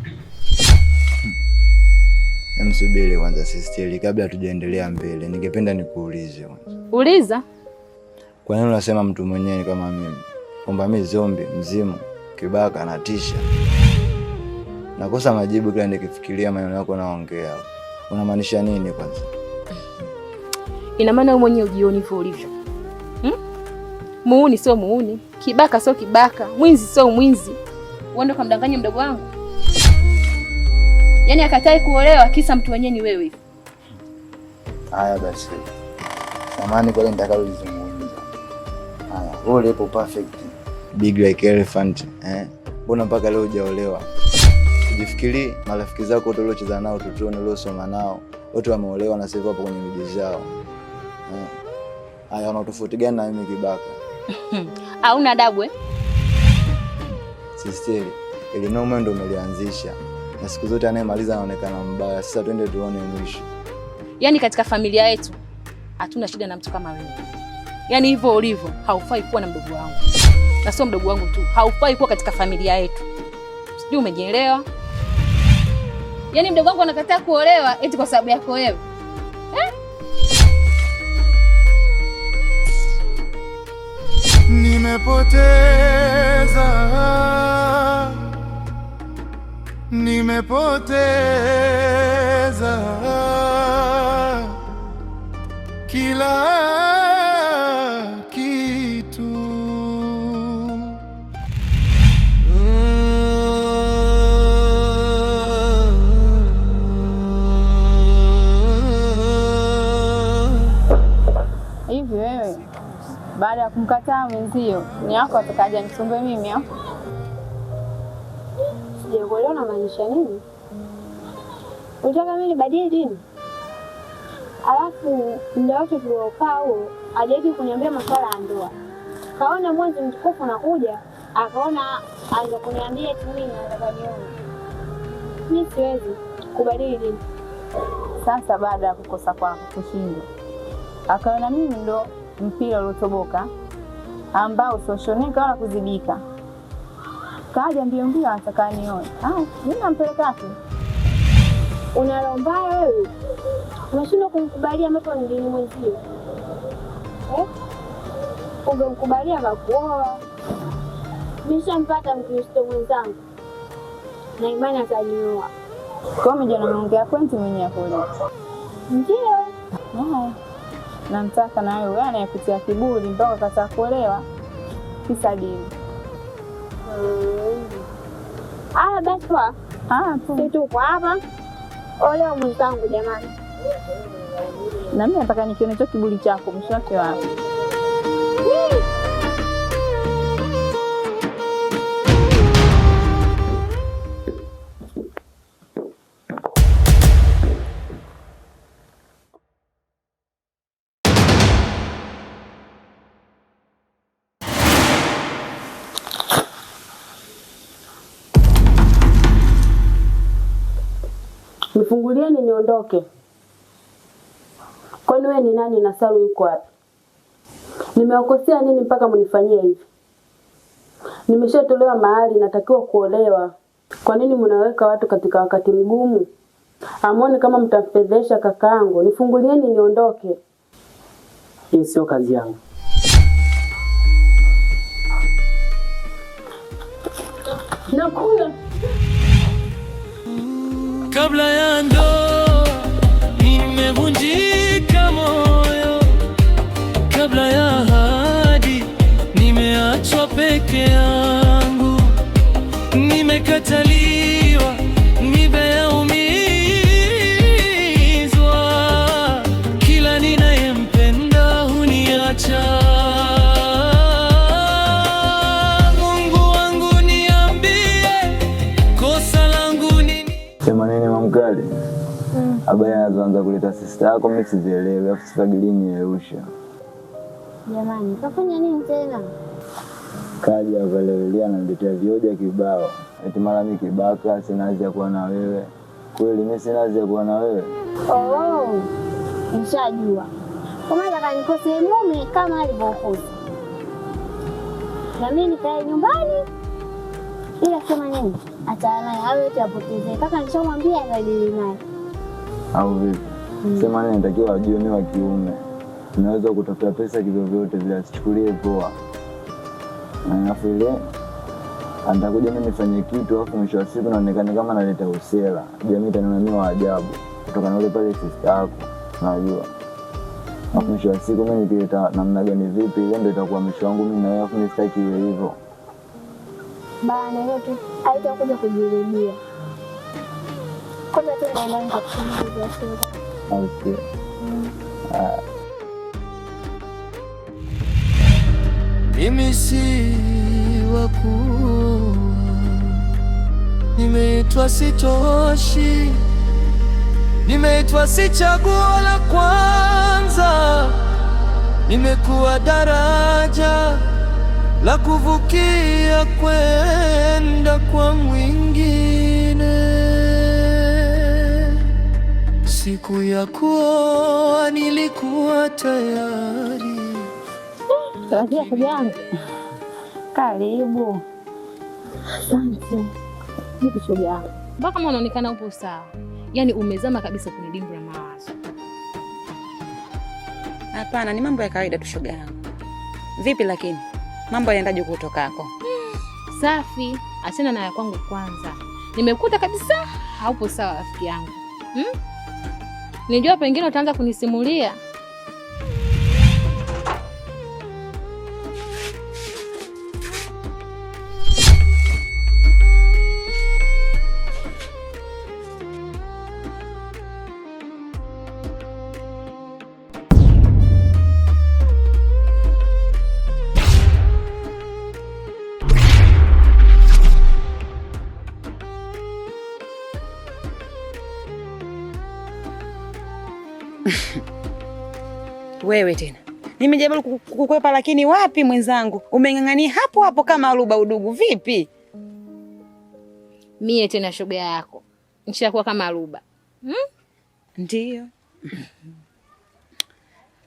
Msubiri kwanza sister, kabla hatujaendelea mbele ningependa nikuulize kwanza.
Uliza?
Kwa nini unasema mtu mwenyewe kama mimi kwamba mimi zombi, mzimu, kibaka na tisha? Nakosa majibu kila nikifikiria maneno yako naongea. Unamaanisha nini kwanza?
Ina maana wewe mwenyewe ujioni hivyo ulivyo. Muuni sio muuni, kibaka sio kibaka, mwizi sio mwizi. Uende kumdanganya mdogo wangu? Yaani akatai kuolewa kisa mtu wenyewe ni wewe hivi.
Haya basi. Samahani kwa nitakalizungumza. Haya, wewe upo perfect. Big like elephant, Mbona mpaka leo hujaolewa? Ujifikiri marafiki zako wote uliocheza nao tutoni uliosoma nao, wote wameolewa na sasa hapo kwenye miji zao. Haya, una tofauti gani na mimi kibaka?
Hauna adabu
Sister, ile noma ndio umelianzisha. Na siku zote anayemaliza anaonekana mbaya. Sasa twende tuone mwisho.
Yaani katika familia yetu hatuna shida na mtu kama wewe. Yaani hivyo ulivyo haufai kuwa na mdogo wangu. Na sio mdogo wangu tu, haufai kuwa katika familia yetu. Sijui umejielewa? Yaani mdogo wangu anakataa kuolewa eti kwa sababu yako wewe.
Nime nimepoteza kila kitu.
Hivi wewe baada ya kumkataa mwenzio ni yako atakaja nisumbe mimi au?
Sijakuelewa unamaanisha nini? Unataka mimi nibadili dini? Alafu muda wote tuliokaa huo hajaji kuniambia masuala ya ndoa. Kaona mwezi mtukufu unakuja, akaona aanza kuniambia eti mimi nataka nione. Mimi siwezi kubadili dini.
Sasa baada ya kukosa kwako kushindwa, akaona mimi ndo mpira uliotoboka ambao usioshoneka wala kuzibika. Kaja mbio anataka nioe. Mimi nampeleka wapi?
Unalomba wewe. Unashindwa kumkubalia mtu mwingine mwenzio. Ungemkubalia akakuoa. Nishampata Mkristo mwenzangu. Na imani atanioa.
Kwa hiyo mjana naongea pointi mwenyewe kule.
Ndio.
Namtaka na wewe anayekutia kiburi mpaka kataa kuolewa. Kisa dini.
Basi kwa. Sisi tuko hapa. Ole mwenzangu jamani.
Na mimi nataka nikione hicho kiburi chako mwisho wake wapi.
Nifungulieni niondoke. Kwani wewe ni nani na Salu yuko wapi? Nimewakosea nini mpaka mnifanyie hivi? Nimeshatolewa mahali, natakiwa kuolewa. Kwa nini mnaweka watu katika wakati mgumu? Amoni kama mtamfedhesha kakaangu. Nifungulieni niondoke.
Hii sio kazi yangu.
Nakula.
Kabla ya ndoa nimevunjika moyo, kabla ya ahadi nimeachwa peke yangu, nimekataliwa, nimeumizwa, kila ninayempenda huniacha. Mungu wangu niambie, kosa langu nini?
Sema nini mamkali? Habari anazoanza kuleta sister yako mimi sizielewi, afu sifagilini yeusha.
Jamani, kafanya nini tena?
Kaja hapa leo ananiletea vioja kibao. Eti mara mimi kibaka sina haja ya kuwa na wewe. Kweli mimi sina haja ya kuwa na wewe.
Nishajua. Kama nataka nikose mume kama alivyokosa. Na mimi nikae nyumbani. Ila sema nini? Achana naye, awe eti apoteze. Kaka nishamwambia anadili naye.
Au vipi? Sema nini natakiwa ajue mimi wa kiume. Naweza kutafuta pesa kivyovyote vile, asichukulie poa. Na afu ile atakuja mimi nifanye kitu afu mwisho wa siku naonekana kama naleta usela. Jamii itaniona mimi wa ajabu kutoka na ule pale sister yako. Unajua. Afu mwisho wa siku mimi nikileta namna gani vipi, ile ndio itakuwa mwisho wangu mimi na wewe, afu nisitaki iwe hivyo.
Bana leo tu haitakuja kujirudia. Kwanza tu naenda nikakufunza sura.
Au sio?
Mimi si wakuwa, nimeitwa sitoshi, nimeitwa si chaguo la kwanza, nimekuwa daraja la kuvukia kwenda kwa mwingine. Siku ya kuoa nilikuwa tayari.
Tuanzie kujangu.
Karibu.
Asante. Nipi shoga yangu.
Mpaka kama unaonekana upo sawa. Yaani umezama kabisa kwenye dimbwi la mawazo.
Hapana, ni mambo ya kawaida tu shoga yangu. Vipi lakini? Mambo yanaendaje kutokako?
Safi, achana na ya kwangu kwanza. Nimekuta kabisa haupo sawa rafiki yangu. Nijua pengine utaanza kunisimulia.
Wewe tena. Nimejaribu kukwepa lakini wapi mwenzangu? Umeng'ang'ania hapo hapo kama aluba udugu vipi?
Mie tena shoga yako. Nishakuwa kama aluba.
Ndiyo.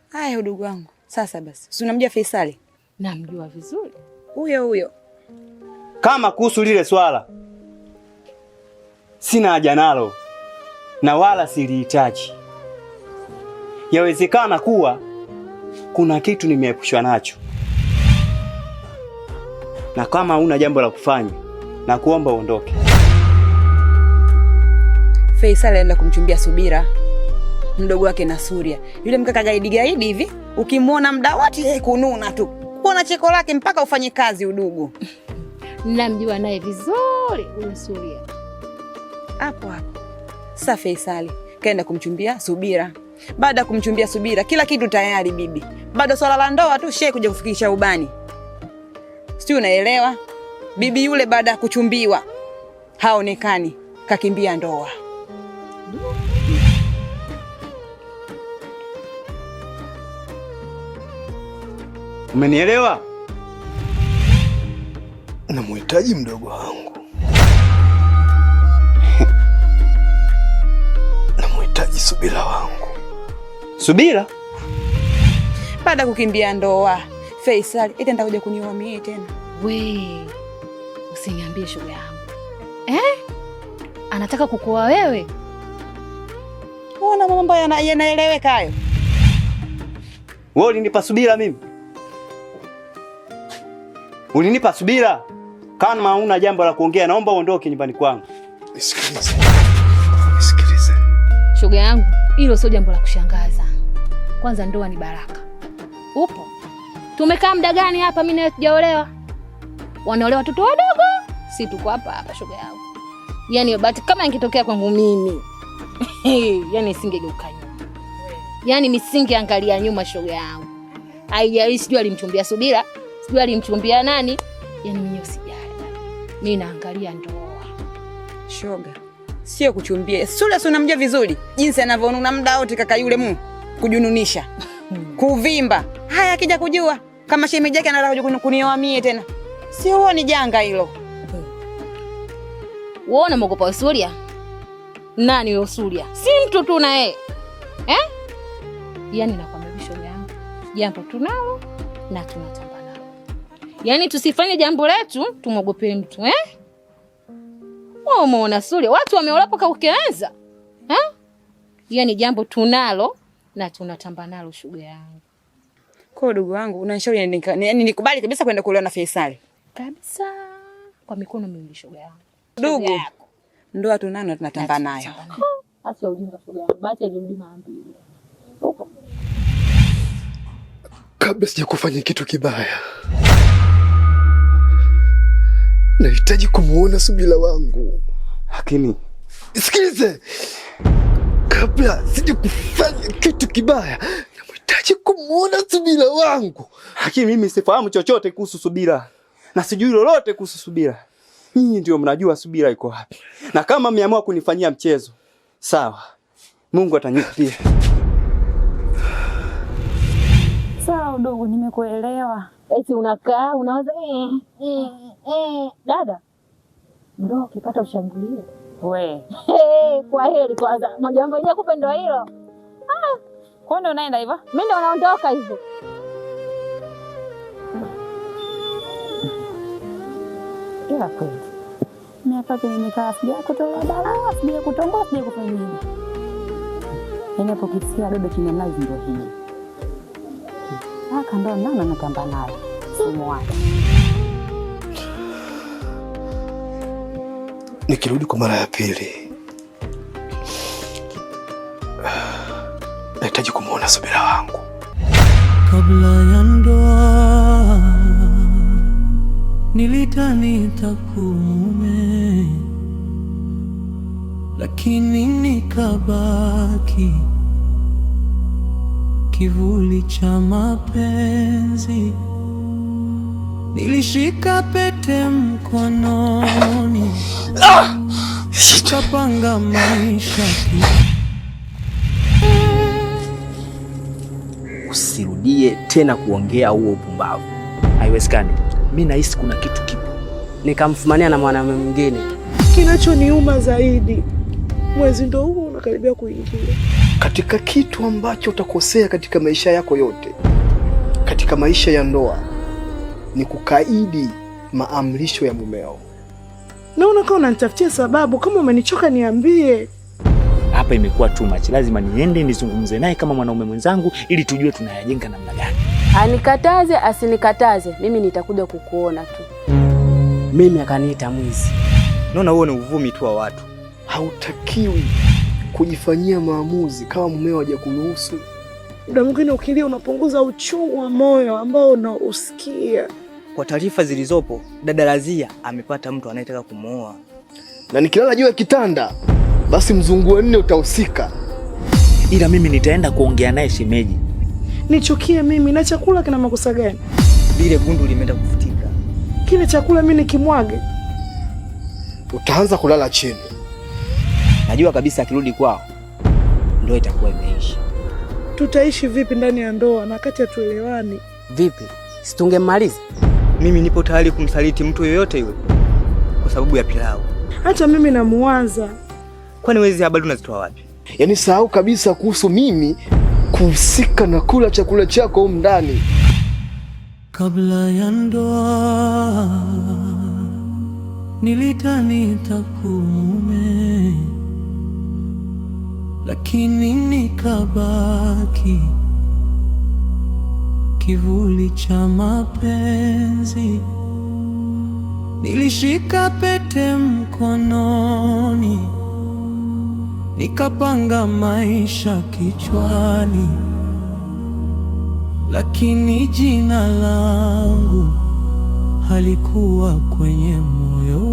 Haya udugu wangu. Sasa basi. Si unamjua Faisali?
Namjua vizuri.
Huyo.
Kama kuhusu lile swala, sina haja nalo na wala silihitaji. Yawezekana kuwa kuna kitu nimeepushwa nacho, na kama huna jambo la kufanya na kuomba uondoke.
Faisal anaenda kumchumbia Subira, mdogo wake na Suria. Yule mkaka gaidi hivi, ukimwona muda wote yeye kununa tu. Kuona cheko lake mpaka ufanye kazi udugu.
Namjua naye vizuri huyo Suria.
Hapo. Sasa Faisal kaenda kumchumbia Subira. Baada kumchumbia Subira, kila kitu tayari bibi. Bado swala la ndoa tu shehe kuja kufikisha ubani. Sio unaelewa? Bibi yule baada ya kuchumbiwa haonekani, kakimbia ndoa.
Umenielewa?
Namhitaji mdogo wangu. Namhitaji Subira wangu.
Subira?
Baada kukimbia ndoa, Faisal itaenda kuja kunioa mimi tena.
We, usiniambie shoga yangu. Anataka kukuoa wewe?
Unaona mambo yanaeleweka hayo.
Wewe ulinipa Subira mimi? Ulinipa Subira? Kama huna jambo la kuongea naomba uondoke nyumbani kwangu.
Nisikilize.
Shoga yangu, hilo sio jambo la kushangaza. Kwanza ndoa ni baraka. Upo? Tumekaa muda gani hapa mimi na sijaolewa? Wanaolewa watoto wadogo. Si tuko hapa shoga yangu. Yaani bahati kama ingetokea kwangu mimi. Yaani singegeuka nyuma. Yaani nisingeangalia nyuma shoga yangu. Haijalishi sijui alimchumbia Subira, sijui alimchumbia nani. Yaani mimi usijali. Mimi naangalia ndoa.
Shoga. Sio kuchumbia. Sule unamjua vizuri. Jinsi anavyonuna muda wote kaka yule kujununisha. Kuvimba. Haya akija kujua kama shemeji yake anataka kunioa mie tena. Si huo ni janga hilo.
Wewe unamogopa Suria? Nani wewe Suria? Si mtu tu na yeye. Yaani nakwambia shoga yangu, jambo tunalo na tunatamba nalo. Yaani tusifanye jambo letu tumogope mtu, Wewe umeona Suria, watu wameola paka ukianza. Yaani jambo tunalo na tunatamba nalo shoga yangu.
Kwa ndugu wangu unanishauri yaani nikubali kabisa kwenda kuolewa na Faisal.
Kabisa. Kwa mikono miwili shoga yangu.
Ndugu. Ndoa tunano tunatamba nayo.
Acha ujinga shoga yangu. Bacha nirudi maambili.
Kabla sijakufanya kitu kibaya, nahitaji kumuona Subira wangu.
Lakini
sikilize. Kabla sijakufanya kitu kibaya, nahitaji kumuona Subira wangu.
Lakini mimi sifahamu chochote kuhusu Subira. Na sijui lolote kuhusu Subira. Nyinyi ndio mnajua Subira iko wapi. Na kama mmeamua kunifanyia mchezo, sawa. Mungu atanilipia.
Sawa udogo, nimekuelewa.
Eti unakaa unawaza dada. Ndio ukipata ushambulie.
We.
Kwa heri kwanza. Majambo yenyewe kupenda hilo.
Kwa nini unaenda hivyo?
Mimi ndio naondoka hivyo.
Ila kweli. Mimi hapa nimekaa sijakutoa balaa, sijakutongoa, sijakufanya nini. Ninapokisikia dodo chini ya nazi ndio hii. Aka ndo nana natamba nayo.
mfumo wake.
Nikirudi kwa mara ya pili, nahitaji kumuona Subira wangu.
Kabla ya ndoa nilidhani nitakuwa, lakini nikabaki kivuli cha mapenzi. Nilishika pete mkononi, nikapanga maisha.
Usirudie tena kuongea huo upumbavu.
Haiwezekani. Mimi nahisi kuna kitu kipo.
Nikamfumania na mwanamume mwingine.
Kinachoniuma zaidi, mwezi ndo huu unakaribia kuingia.
Katika kitu ambacho utakosea katika maisha yako yote, katika maisha ya ndoa, ni kukaidi maamrisho ya mumeo.
Naona kama unanitafutia sababu. Kama umenichoka niambie.
Hapa imekuwa too much. Lazima niende nizungumze naye kama mwanaume mwenzangu ili tujue tunayajenga namna gani.
Anikataze asinikataze, mimi nitakuja kukuona tu.
Mimi akaniita mwizi.
Naona huo ni uvumi tu wa watu.
Hautakiwi kujifanyia maamuzi kama mumeo hajakuruhusu.
Muda mwingine ukilia unapunguza uchungu wa moyo ambao unausikia.
Kwa taarifa zilizopo, dada Razia amepata mtu anayetaka kumuoa.
Na nikilala juu ya kitanda, basi mzungu wa nne utahusika.
Ila mimi nitaenda kuongea naye shemeji.
Nichukie mimi na chakula kina makosa gani?
Lile gundu limeenda kufutika.
Kile chakula mimi nikimwage,
utaanza kulala chini.
Najua kabisa akirudi kwao ndio itakuwa imeisha.
Tutaishi vipi ndani ya ndoa na kati hatuelewani?
Vipi? Situngemaliza?
Mimi nipo tayari kumsaliti mtu yoyote yule kwa sababu ya pilau.
Hata mimi namuanza.
Kwani wezi habari unazitoa wapi?
Yaani sahau kabisa kuhusu mimi kuhusika na kula chakula chako huko ndani.
Kabla ya ndoa nilidhani nitakuwa, lakini nikabaki kivuli cha mapenzi. Nilishika pete mkononi, nikapanga maisha kichwani, lakini jina langu halikuwa kwenye moyo